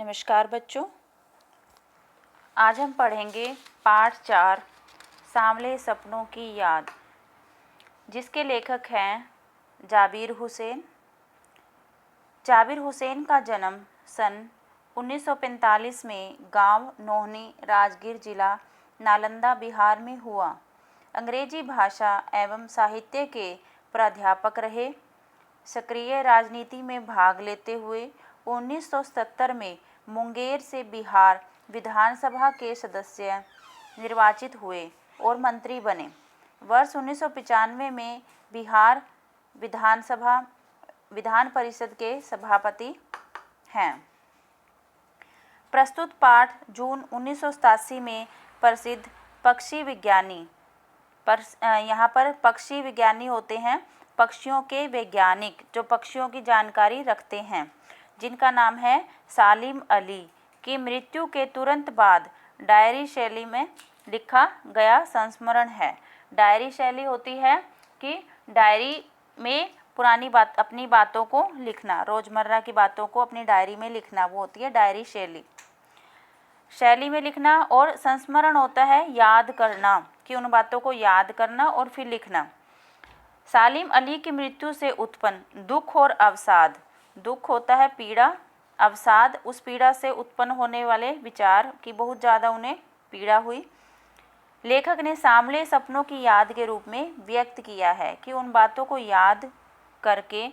नमस्कार बच्चों, आज हम पढ़ेंगे पाठ 4 सांवले सपनों की याद, जिसके लेखक हैं जाबिर हुसैन। जाबिर हुसैन का जन्म सन 1945 में गांव नोहनी, राजगीर जिला, नालंदा, बिहार में हुआ। अंग्रेजी भाषा एवं साहित्य के प्राध्यापक रहे। सक्रिय राजनीति में भाग लेते हुए 1970 में मुंगेर से बिहार विधानसभा के सदस्य निर्वाचित हुए और मंत्री बने। वर्ष 1995 में बिहार विधान परिषद के सभापति हैं। प्रस्तुत पाठ जून 1987 में प्रसिद्ध पक्षी विज्ञानी यहाँ पर पक्षी विज्ञानी होते हैं पक्षियों के वैज्ञानिक जो पक्षियों की जानकारी रखते हैं, जिनका नाम है सालिम अली, की मृत्यु के तुरंत बाद डायरी शैली में लिखा गया संस्मरण है। डायरी शैली होती है कि डायरी में अपनी बातों को लिखना, रोज़मर्रा की बातों को अपनी डायरी में लिखना, वो होती है डायरी शैली में लिखना। और संस्मरण होता है याद करना, कि उन बातों को याद करना और फिर लिखना। सालिम अली की मृत्यु से उत्पन्न दुख और अवसाद, दुख होता है पीड़ा, अवसाद उस पीड़ा से उत्पन्न होने वाले विचार की बहुत ज़्यादा उन्हें पीड़ा हुई, लेखक ने सांवले सपनों की याद के रूप में व्यक्त किया है। कि उन बातों को याद करके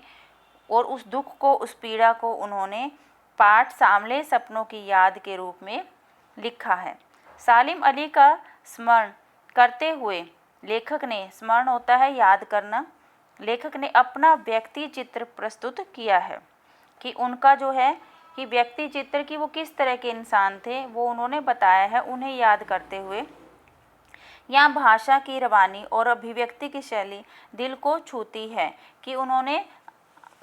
और उस दुख को, उस पीड़ा को उन्होंने पाठ सांवले सपनों की याद के रूप में लिखा है। सालिम अली का स्मरण करते हुए लेखक ने, स्मरण होता है याद करना, लेखक ने अपना व्यक्ति चित्र प्रस्तुत किया है। कि उनका जो है कि व्यक्ति चित्र की वो किस तरह के इंसान थे वो उन्होंने बताया है। उन्हें याद करते हुए यहाँ भाषा की रवानी और अभिव्यक्ति की शैली दिल को छूती है। कि उन्होंने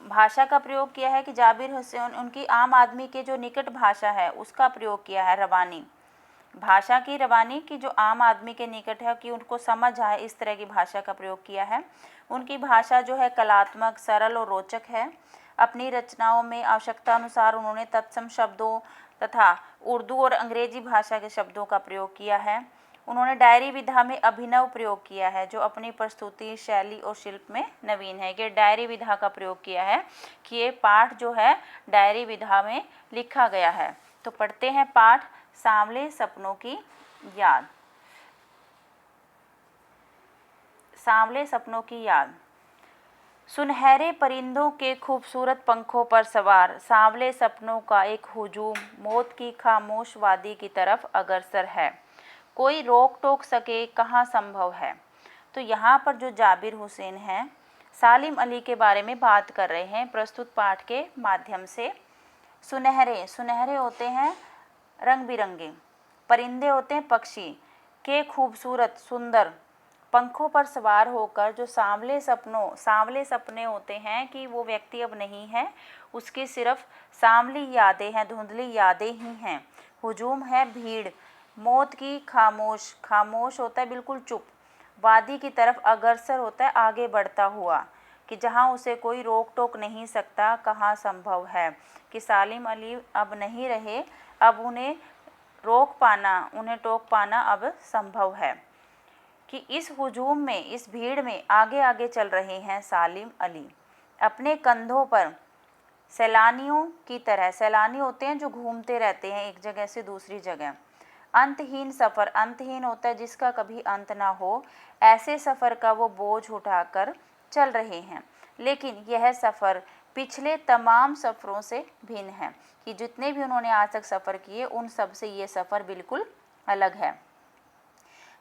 भाषा का प्रयोग किया है कि जाबिर हुसैन उनकी आम आदमी के जो निकट भाषा है उसका प्रयोग किया है, रवानी, भाषा की रवानी की जो आम आदमी के निकट है, कि उनको समझ आए इस तरह की भाषा का प्रयोग किया है। उनकी भाषा जो है कलात्मक, सरल और रोचक है। अपनी रचनाओं में आवश्यकता अनुसार उन्होंने तत्सम शब्दों तथा उर्दू और अंग्रेजी भाषा के शब्दों का प्रयोग किया है। उन्होंने डायरी विधा में अभिनव प्रयोग किया है, जो अपनी प्रस्तुति, शैली और शिल्प में नवीन है। कि डायरी विधा का प्रयोग किया है, कि ये पाठ जो है डायरी विधा में लिखा गया है। तो पढ़ते हैं पाठ सांवले सपनों की याद। सांवले सपनों की याद। सुनहरे परिंदों के खूबसूरत पंखों पर सवार सांवले सपनों का एक हुजूम मौत की खामोश वादी की तरफ अग्रसर है। कोई रोक टोक सके कहाँ संभव है। तो यहाँ पर जो जाबिर हुसैन हैं सालिम अली के बारे में बात कर रहे हैं प्रस्तुत पाठ के माध्यम से। सुनहरे होते हैं रंग बिरंगे, परिंदे होते हैं पक्षी, के खूबसूरत सुंदर पंखों पर सवार होकर जो सांवले सपने होते हैं कि वो व्यक्ति अब नहीं है, उसकी सिर्फ सांवली यादें हैं, धुंधली यादें ही हैं। हुजूम है भीड़, मौत की खामोश होता है बिल्कुल चुप, वादी की तरफ अग्रसर होता है आगे बढ़ता हुआ, कि जहाँ उसे कोई रोक टोक नहीं सकता, कहाँ संभव है। कि सालिम अली अब नहीं रहे, अब उन्हें टोक पाना अब संभव है। कि इस हुजूम में, इस भीड़ में आगे आगे चल रहे हैं सालिम अली, अपने कंधों पर सैलानियों की तरह, सैलानी होते हैं जो घूमते रहते हैं एक जगह से दूसरी जगह। अंतहीन सफ़र, अंतहीन होता है जिसका कभी अंत ना हो, ऐसे सफ़र का वो बोझ उठाकर चल रहे हैं। लेकिन यह सफ़र पिछले तमाम सफ़रों से भिन्न है। कि जितने भी उन्होंने आज तक सफ़र किए उन सब से ये सफ़र बिल्कुल अलग है।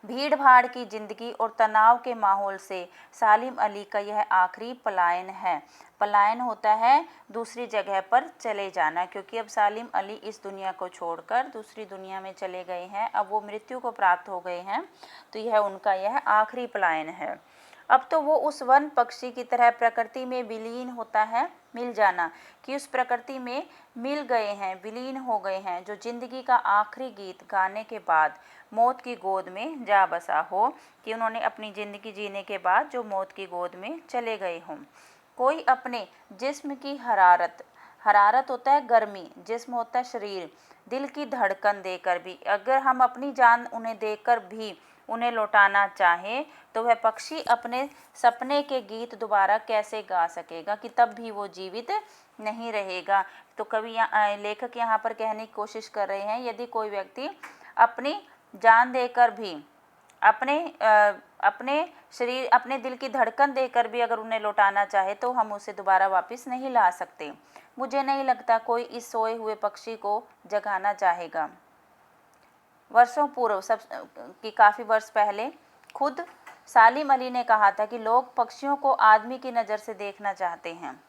भीड़ भाड़ की ज़िंदगी और तनाव के माहौल से सालिम अली का यह आखिरी पलायन है। पलायन होता है दूसरी जगह पर चले जाना, क्योंकि अब सालिम अली इस दुनिया को छोड़कर दूसरी दुनिया में चले गए हैं, अब वो मृत्यु को प्राप्त हो गए हैं। तो यह उनका यह आखिरी पलायन है। अब तो वो उस वन पक्षी की तरह प्रकृति में विलीन होता है, मिल जाना, कि उस प्रकृति में मिल गए हैं, विलीन हो गए हैं, जो जिंदगी का आखिरी गीत गाने के बाद मौत की गोद में जा बसा हो। कि उन्होंने अपनी ज़िंदगी जीने के बाद जो मौत की गोद में चले गए हों। कोई अपने जिस्म की हरारत होता है गर्मी, जिस्म होता है शरीर, दिल की धड़कन देकर भी, अगर हम अपनी जान उन्हें देकर भी उन्हें लौटाना चाहें तो वह पक्षी अपने सपने के गीत दोबारा कैसे गा सकेगा, कि तब भी वो जीवित नहीं रहेगा। तो कवि लेखक यहाँ पर कहने की कोशिश कर रहे हैं, यदि कोई व्यक्ति अपनी जान देकर भी अपने शरीर, अपने दिल की धड़कन देकर भी अगर उन्हें लौटाना चाहे तो हम उसे दोबारा वापस नहीं ला सकते। मुझे नहीं लगता कोई इस सोए हुए पक्षी को जगाना चाहेगा। वर्षों पूर्व, काफ़ी वर्ष पहले, खुद सालिम अली ने कहा था कि लोग पक्षियों को आदमी की नज़र से देखना चाहते हैं,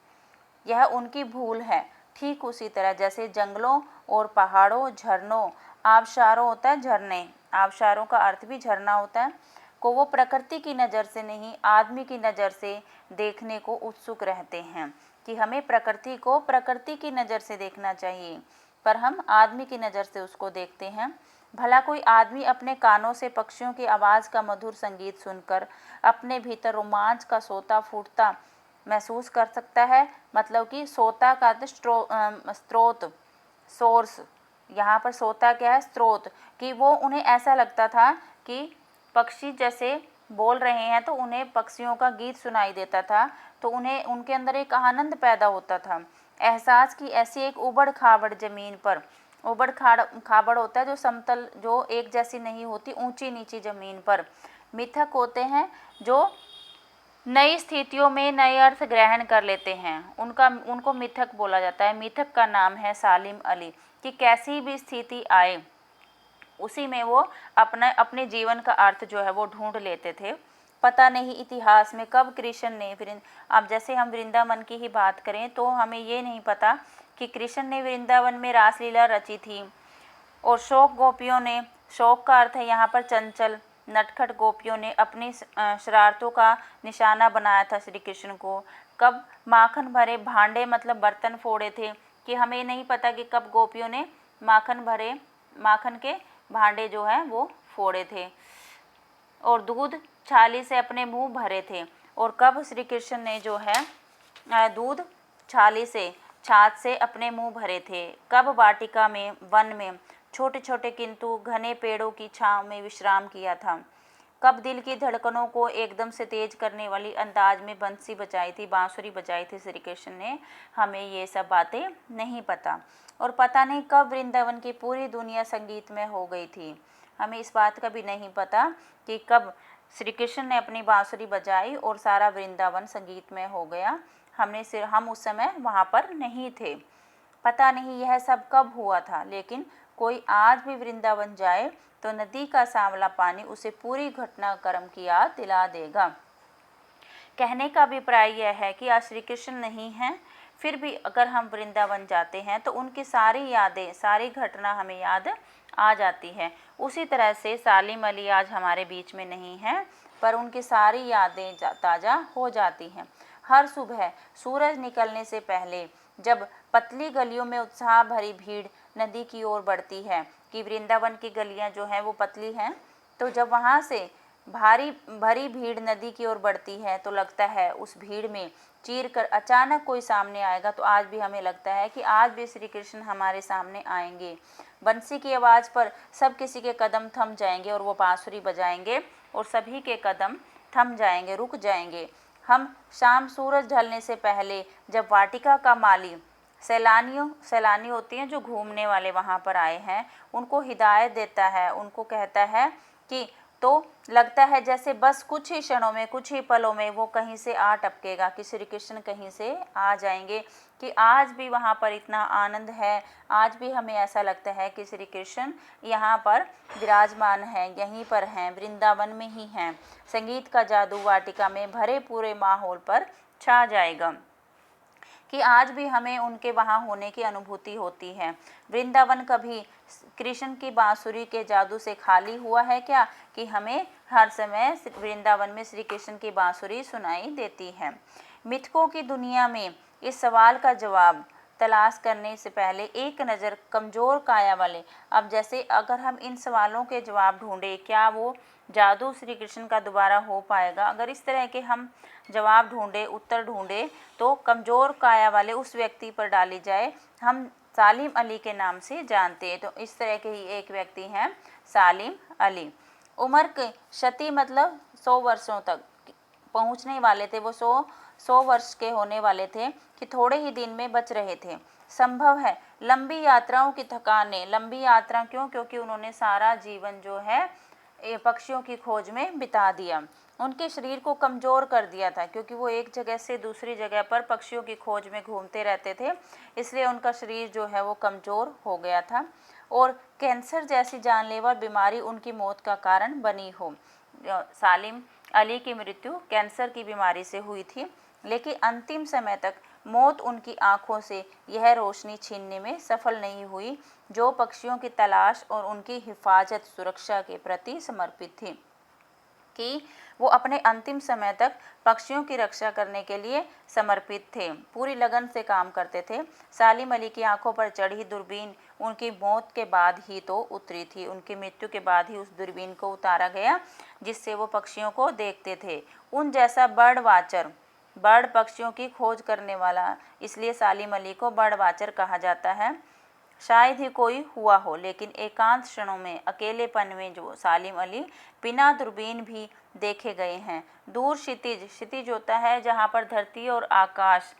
यह उनकी भूल है। ठीक उसी तरह जैसे जंगलों और पहाड़ों, झरनों, आबशारों होता है झरने, आबशारों का अर्थ भी झरना होता है, को वो प्रकृति की नज़र से नहीं आदमी की नज़र से देखने को उत्सुक रहते हैं, कि हमें प्रकृति को प्रकृति की नज़र से देखना चाहिए, पर हम आदमी की नज़र से उसको देखते हैं। भला कोई आदमी अपने कानों से पक्षियों की आवाज़ का मधुर संगीत सुनकर अपने भीतर रोमांच का सोता फूटता महसूस कर सकता है? मतलब कि सोता का स्रोत, सोर्स, यहाँ पर सोता क्या है? स्रोत, कि वो उन्हें ऐसा लगता था कि पक्षी जैसे बोल रहे हैं तो उन्हें पक्षियों का गीत सुनाई देता था, तो उन्हें उनके अंदर एक आनंद पैदा होता था, एहसास की ऐसी एक उबड़ खाबड़ ज़मीन पर, उबड़ खाबड़ होता है जो समतल, जो एक जैसी नहीं होती, ऊंची नीची ज़मीन पर मिथक होते हैं जो नई स्थितियों में नए अर्थ ग्रहण कर लेते हैं, उनको मिथक बोला जाता है। मिथक का नाम है सालिम अली, कि कैसी भी स्थिति आए उसी में वो अपने जीवन का अर्थ जो है वो ढूंढ लेते थे। पता नहीं इतिहास में कब कृष्ण ने, अब जैसे हम वृंदावन की ही बात करें तो हमें ये नहीं पता कि कृष्ण ने वृंदावन में रासलीला रची थी, और शौक गोपियों ने, शौक का अर्थ है यहाँ पर चंचल नटखट गोपियों ने अपनी शरारतों का निशाना बनाया था श्री कृष्ण को। कब माखन भरे भांडे मतलब बर्तन फोड़े थे, कि हमें नहीं पता कि कब गोपियों ने माखन के भांडे जो हैं वो फोड़े थे, और दूध छाली से अपने मुंह भरे थे, और कब श्री कृष्ण ने जो है दूध छाली से, छाछ से अपने मुंह भरे थे, कब वाटिका में, वन में छोटे छोटे किंतु घने पेड़ों की छांव में विश्राम किया था, कब दिल की धड़कनों को एकदम से तेज करने वाली अंदाज में बंसी बजाई थी, बांसुरी बजाई थी श्री कृष्ण ने, हमें ये सब बातें नहीं पता। और पता नहीं कब वृंदावन की पूरी दुनिया संगीत में हो गई थी, हमें इस बात का भी नहीं पता कि कब श्री कृष्ण ने अपनी बांसुरी बजाई और सारा वृंदावन संगीत में हो गया। हम उस समय वहाँ पर नहीं थे, पता नहीं यह सब कब हुआ था। लेकिन कोई आज भी वृंदावन जाए तो नदी का सांवला पानी उसे पूरी घटनाक्रम की याद दिला देगा। कहने का अभिप्राय यह है कि आज श्री कृष्ण नहीं हैं, फिर भी अगर हम वृंदावन जाते हैं तो उनकी सारी यादें, सारी घटना हमें याद आ जाती है। उसी तरह से सालिम अली आज हमारे बीच में नहीं हैं, पर उनकी सारी यादें ताज़ा हो जाती हैं। हर सुबह सूरज निकलने से पहले जब पतली गलियों में उत्साह भरी भीड़ नदी की ओर बढ़ती है, कि वृंदावन की गलियां जो हैं वो पतली हैं, तो जब वहाँ से भरी भीड़ नदी की ओर बढ़ती है तो लगता है उस भीड़ में चीर कर अचानक कोई सामने आएगा। तो आज भी हमें लगता है कि आज भी श्री कृष्ण हमारे सामने आएंगे। बंसी की आवाज़ पर सब किसी के कदम थम जाएंगे और वो बांसुरी बजाएंगे और सभी के कदम थम जाएंगे, रुक जाएंगे। हम शाम सूरज ढलने से पहले जब वाटिका का माली सैलानी होती हैं जो घूमने वाले वहाँ पर आए हैं, उनको हिदायत देता है, उनको कहता है कि, तो लगता है जैसे बस कुछ ही क्षणों में, कुछ ही पलों में वो कहीं से आ टपकेगा, कि श्री कृष्ण कहीं से आ जाएंगे, कि आज भी वहाँ पर इतना आनंद है। आज भी हमें ऐसा लगता है कि श्री कृष्ण यहाँ पर विराजमान हैं, यहीं पर हैं, वृंदावन में ही हैं। संगीत का जादू वाटिका में भरे पूरे माहौल पर छा जाएगा, कि आज भी हमें उनके वहाँ होने की अनुभूति होती है। वृंदावन कभी कृष्ण की बांसुरी के जादू से खाली हुआ है क्या, कि हमें हर समय वृंदावन में श्री कृष्ण की बांसुरी सुनाई देती है। मिथकों की दुनिया में इस सवाल का जवाब तलाश करने से पहले एक नज़र कमज़ोर काया वाले। अब जैसे अगर हम इन सवालों के जवाब ढूंढें, क्या वो जादू श्री कृष्ण का दोबारा हो पाएगा, अगर इस तरह के हम जवाब ढूंढे, उत्तर ढूंढे, तो कमज़ोर काया वाले उस व्यक्ति पर डाली जाए। हम सालिम अली के नाम से जानते हैं। तो इस तरह के ही एक व्यक्ति हैं सालिम अली। उम्र के शती मतलब 100 वर्षों तक पहुंचने वाले थे, वो 100 वर्ष के होने वाले थे कि थोड़े ही दिन में बच रहे थे। संभव है लंबी यात्राओं की थकान ने, लंबी यात्रा क्यों, क्योंकि उन्होंने सारा जीवन जो है पक्षियों की खोज में बिता दिया, उनके शरीर को कमज़ोर कर दिया था, क्योंकि वो एक जगह से दूसरी जगह पर पक्षियों की खोज में घूमते रहते थे, इसलिए उनका शरीर जो है वो कमज़ोर हो गया था और कैंसर जैसी जानलेवा बीमारी उनकी मौत का कारण बनी हो। सालिम अली की मृत्यु कैंसर की बीमारी से हुई थी, लेकिन अंतिम समय तक मौत उनकी आंखों से यह रोशनी छीनने में सफल नहीं हुई जो पक्षियों की तलाश और उनकी हिफाजत सुरक्षा के प्रति समर्पित थी, कि वो अपने अंतिम समय तक पक्षियों की रक्षा करने के लिए समर्पित थे, पूरी लगन से काम करते थे। सालिम अली की आंखों पर चढ़ी दूरबीन उनकी मौत के बाद ही तो उतरी थी, उनकी मृत्यु के बाद ही उस दूरबीन को उतारा गया जिससे वो पक्षियों को देखते थे। उन जैसा बर्ड वाचर, बर्ड पक्षियों की खोज करने वाला, इसलिए सालिम अली को बर्ड वाचर कहा जाता है। शायद ही कोई हुआ हो, लेकिन एकांत क्षणों में, अकेलेपन में जो सालिम अली बिना दूरबीन भी देखे गए हैं। दूर क्षितिज, क्षितिज होता है जहाँ पर धरती और आकाश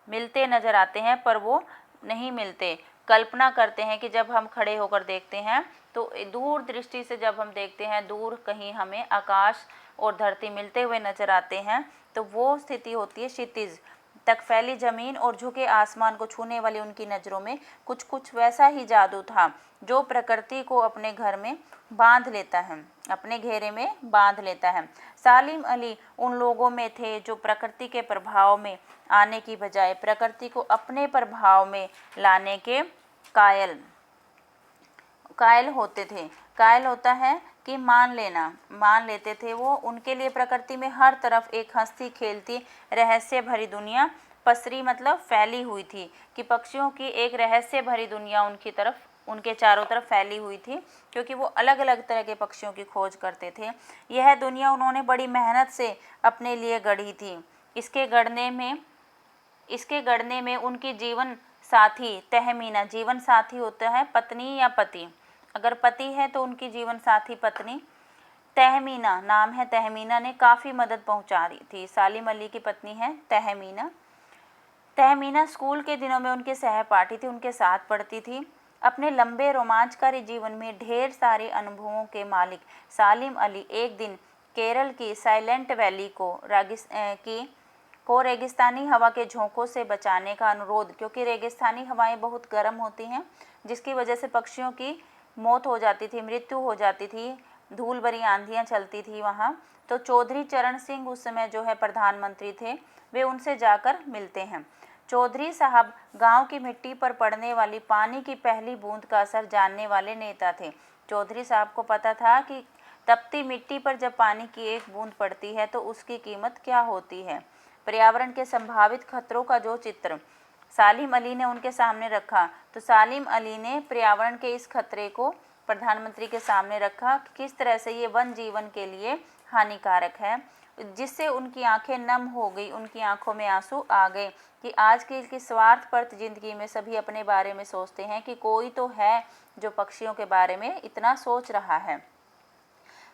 मिलते नजर आते हैं पर वो नहीं मिलते। कल्पना करते हैं कि जब हम खड़े होकर देखते हैं तो दूर दृष्टि से जब हम देखते हैं, दूर कहीं हमें आकाश और धरती मिलते हुए नजर आते हैं, तो वो स्थिति होती है क्षितिज तक फैली जमीन और झुके आसमान को छूने वाली उनकी नज़रों में कुछ कुछ वैसा ही जादू था जो प्रकृति को अपने घर में बांध लेता है, अपने घेरे में बांध लेता है। सालिम अली उन लोगों में थे जो प्रकृति के प्रभाव में आने की बजाय प्रकृति को अपने प्रभाव में लाने के कायल होते थे। कायल होता है कि मान लेते थे वो। उनके लिए प्रकृति में हर तरफ एक हंसती खेलती रहस्य भरी दुनिया पसरी, मतलब फैली हुई थी, कि पक्षियों की एक रहस्य भरी दुनिया उनके चारों तरफ फैली हुई थी, क्योंकि वो अलग अलग तरह के पक्षियों की खोज करते थे। यह दुनिया उन्होंने बड़ी मेहनत से अपने लिए गढ़ी थी। इसके गढ़ने में उनकी जीवन साथी तहमीना, जीवन साथी होता है पत्नी या पति, अगर पति है तो उनकी जीवन साथी पत्नी, तहमीना नाम है, तहमीना ने काफ़ी मदद पहुंचा रही थी। सालिम अली की पत्नी है तहमीना। तहमीना स्कूल के दिनों में उनके सहपाठी थी, उनके साथ पढ़ती थी। अपने लंबे रोमांचकारी जीवन में ढेर सारे अनुभवों के मालिक सालिम अली एक दिन केरल की साइलेंट वैली को रेगिस्तानी हवा के झोंकों से बचाने का अनुरोध, क्योंकि रेगिस्तानी हवाएं बहुत गर्म होती हैं जिसकी वजह से पक्षियों की मौत हो जाती थी, मृत्यु हो जाती थी, धूल भरी आंधियां चलती थी वहाँ। तो चौधरी चरण सिंह उस समय जो है प्रधानमंत्री थे, वे उनसे जाकर मिलते हैं। चौधरी साहब गांव की मिट्टी पर पड़ने वाली पानी की पहली बूंद का असर जानने वाले नेता थे। चौधरी साहब को पता था कि तपती मिट्टी पर जब पानी की एक बूंद पड़ती है तो उसकी कीमत क्या होती है। पर्यावरण के संभावित खतरों का जो चित्र सालिम अली ने उनके सामने रखा, तो सालिम अली ने पर्यावरण के इस खतरे को प्रधानमंत्री के सामने रखा कि किस तरह से ये वन जीवन के लिए हानिकारक है, जिससे उनकी आंखें नम हो गई, उनकी आंखों में आंसू आ गए कि आज की स्वार्थपरत ज़िंदगी में सभी अपने बारे में सोचते हैं कि कोई तो है जो पक्षियों के बारे में इतना सोच रहा है।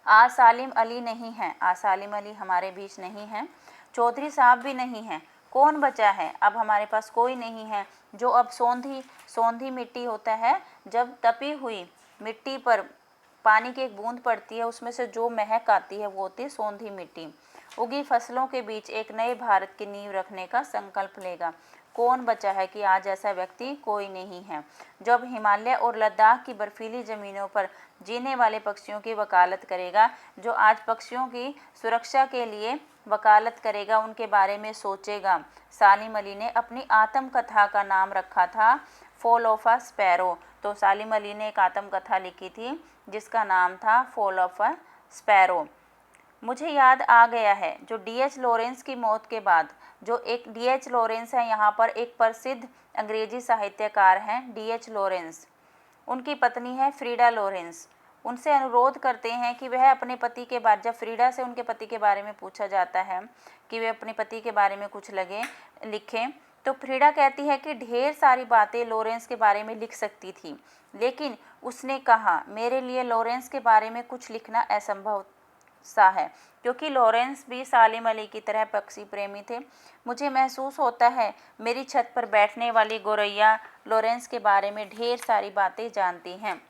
आज सालिम अली नहीं हैं, आज सालिम अली हमारे बीच नहीं हैं, चौधरी साहब भी नहीं हैं, कौन बचा है? अब हमारे पास कोई नहीं है। जो अब सौंधी मिट्टी होता है, जब तपी हुई मिट्टी पर पानी की एक बूंद पड़ती है उसमें से जो महक आती है वो होती है सौंधी मिट्टी। उगी फसलों के बीच एक नए भारत की नींव रखने का संकल्प लेगा। कौन बचा है कि आज ऐसा व्यक्ति कोई नहीं है जो अब हिमालय और लद्दाख की बर्फीली ज़मीनों पर जीने वाले पक्षियों की वकालत करेगा, जो आज पक्षियों की सुरक्षा के लिए वकालत करेगा, उनके बारे में सोचेगा। सालिम अली ने अपनी आत्मकथा का नाम रखा था फॉल ऑफ अ स्पैरो। तो सालिम अली ने एक आत्मकथा लिखी थी जिसका नाम था फॉल ऑफ अ स्पैरो। मुझे याद आ गया है जो D.H. लॉरेंस की मौत के बाद, जो एक D.H. लॉरेंस है यहाँ पर एक प्रसिद्ध अंग्रेजी साहित्यकार हैं D.H. लॉरेंस, उनकी पत्नी है फ्रीडा लॉरेंस। उनसे अनुरोध करते हैं कि वह अपने पति के बारे, जब फ्रीडा से उनके पति के बारे में पूछा जाता है कि वे अपने पति के बारे में कुछ लिखें, तो फ्रीडा कहती है कि ढेर सारी बातें लॉरेंस के बारे में लिख सकती थी, लेकिन उसने कहा मेरे लिए लॉरेंस के बारे में कुछ लिखना असंभव सा है, क्योंकि लॉरेंस भी सालिम अली की तरह पक्षी प्रेमी थे। मुझे महसूस होता है मेरी छत पर बैठने वाली गोरैया लॉरेंस के बारे में ढेर सारी बातें जानती हैं।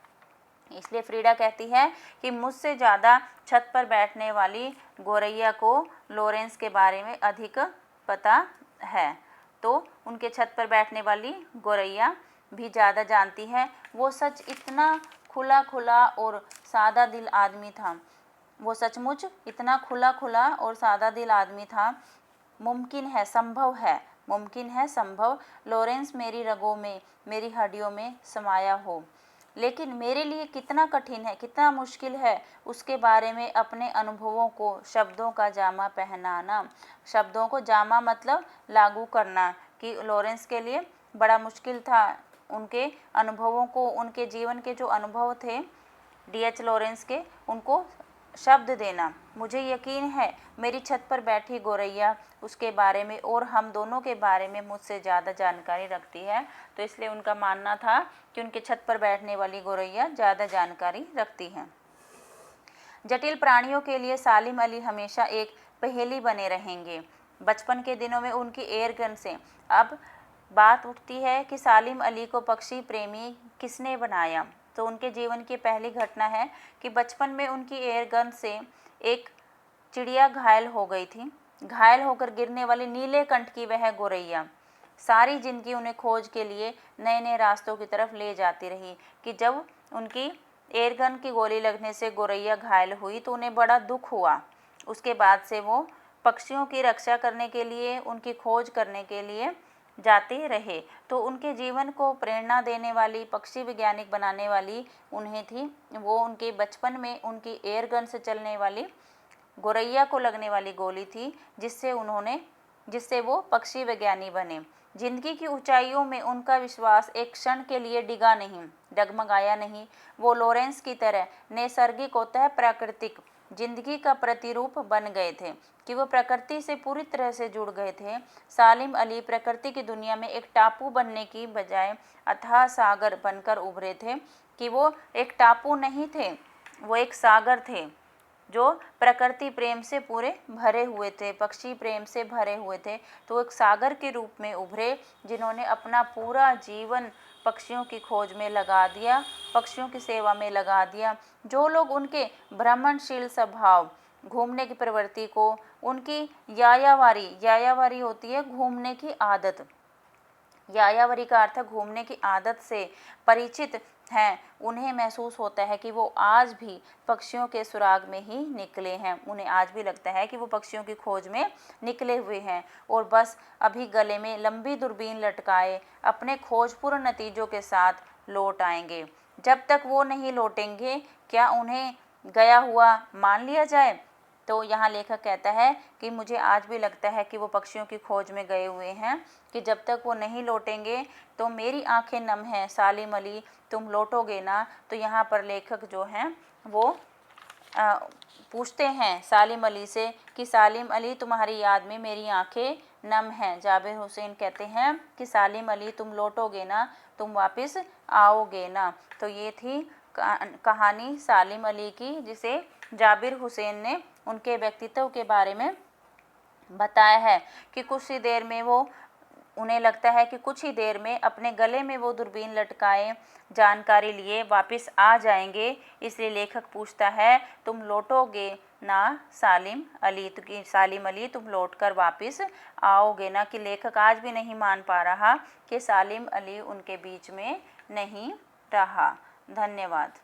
इसलिए फ्रीडा कहती है कि मुझसे ज़्यादा छत पर बैठने वाली गोरैया को लॉरेंस के बारे में अधिक पता है। तो उनके छत पर बैठने वाली गोरैया भी ज़्यादा जानती है। वो सच इतना खुला खुला और सादा दिल आदमी था, वो सचमुच इतना खुला खुला और सादा दिल आदमी था। मुमकिन है, संभव है, मुमकिन है संभव लॉरेंस मेरी रगों में, मेरी हड्डियों में समाया हो, लेकिन मेरे लिए कितना कठिन है, कितना मुश्किल है उसके बारे में अपने अनुभवों को शब्दों का जामा पहनाना। शब्दों को जामा मतलब लागू करना, कि लॉरेंस के लिए बड़ा मुश्किल था उनके अनुभवों को, उनके जीवन के जो अनुभव थे D.H. लॉरेंस के, उनको शब्द देना। मुझे यकीन है मेरी छत पर बैठी गोरैया उसके बारे में और हम दोनों के बारे में मुझसे ज़्यादा जानकारी रखती है। तो इसलिए उनका मानना था कि उनके छत पर बैठने वाली गोरैया ज़्यादा जानकारी रखती हैं। जटिल प्राणियों के लिए सालिम अली हमेशा एक पहेली बने रहेंगे। बचपन के दिनों में उनकी एयरगन से अब बात उठती है कि सालिम अली को पक्षी प्रेमी किसने बनाया। तो उनके जीवन की पहली घटना है कि बचपन में उनकी एयरगन से एक चिड़िया घायल हो गई थी। घायल होकर गिरने वाली नीले कंठ की वह गोरैया सारी जिंदगी उन्हें खोज के लिए नए नए रास्तों की तरफ ले जाती रही, कि जब उनकी एयरगन की गोली लगने से गोरैया घायल हुई तो उन्हें बड़ा दुख हुआ। उसके बाद से वो पक्षियों की रक्षा करने के लिए, उनकी खोज करने के लिए जाते रहे। तो उनके जीवन को प्रेरणा देने वाली, पक्षी वैज्ञानिक बनाने वाली उन्हें थी। वो उनके बचपन में उनकी एयरगन से चलने वाली गोरैया को लगने वाली गोली थी, जिससे वो पक्षी वैज्ञानिक बने। जिंदगी की ऊंचाइयों में उनका विश्वास एक क्षण के लिए डिगा नहीं, डगमगाया नहीं। वो लॉरेंस की तरह नैसर्गिक होता है, प्राकृतिक जिंदगी का प्रतिरूप बन गए थे, कि वो प्रकृति से पूरी तरह से जुड़ गए थे। सालिम अली प्रकृति की दुनिया में एक टापू बनने की बजाय अथाह सागर बनकर उभरे थे, कि वो एक टापू नहीं थे, वो एक सागर थे जो प्रकृति प्रेम से पूरे भरे हुए थे, पक्षी प्रेम से भरे हुए थे। तो एक सागर के रूप में उभरे, जिन्होंने अपना पूरा जीवन पक्षियों की खोज में लगा दिया, पक्षियों की सेवा में लगा दिया। जो लोग उनके भ्रमणशील स्वभाव, घूमने की प्रवृत्ति को, उनकी यायावारी होती है घूमने की आदत, यायावरी का अर्थ घूमने की आदत से परिचित हैं, उन्हें महसूस होता है कि वो आज भी पक्षियों के सुराग में ही निकले हैं। उन्हें आज भी लगता है कि वो पक्षियों की खोज में निकले हुए हैं और बस अभी गले में लंबी दूरबीन लटकाए अपने खोजपूर्ण नतीजों के साथ लौट आएंगे। जब तक वो नहीं लौटेंगे, क्या उन्हें गया हुआ मान लिया जाए? तो यहाँ लेखक कहता है कि मुझे आज भी लगता है कि वो पक्षियों की खोज में गए हुए हैं, कि जब तक वो नहीं लौटेंगे तो मेरी आंखें नम हैं, सालिम अली तुम लौटोगे ना? तो यहाँ पर लेखक जो हैं वो पूछते हैं सालिम अली से कि सालिम अली तुम्हारी याद में मेरी आंखें नम हैं। जाबिर हुसैन कहते हैं कि सालिम अली तुम लौटोगे ना, तुम वापस आओगे ना? तो ये थी कहानी सालिम अली की, जिसे जाबिर हुसैन ने उनके व्यक्तित्व के बारे में बताया है कि कुछ ही देर में वो, उन्हें लगता है कि कुछ ही देर में अपने गले में वो दूरबीन लटकाए जानकारी लिए वापस आ जाएंगे। इसलिए लेखक पूछता है तुम लौटोगे ना सालिम अली? तो सालिम अली तुम लौटकर वापस आओगे ना? कि लेखक आज भी नहीं मान पा रहा कि सालिम अली उनके बीच में नहीं रहा। धन्यवाद।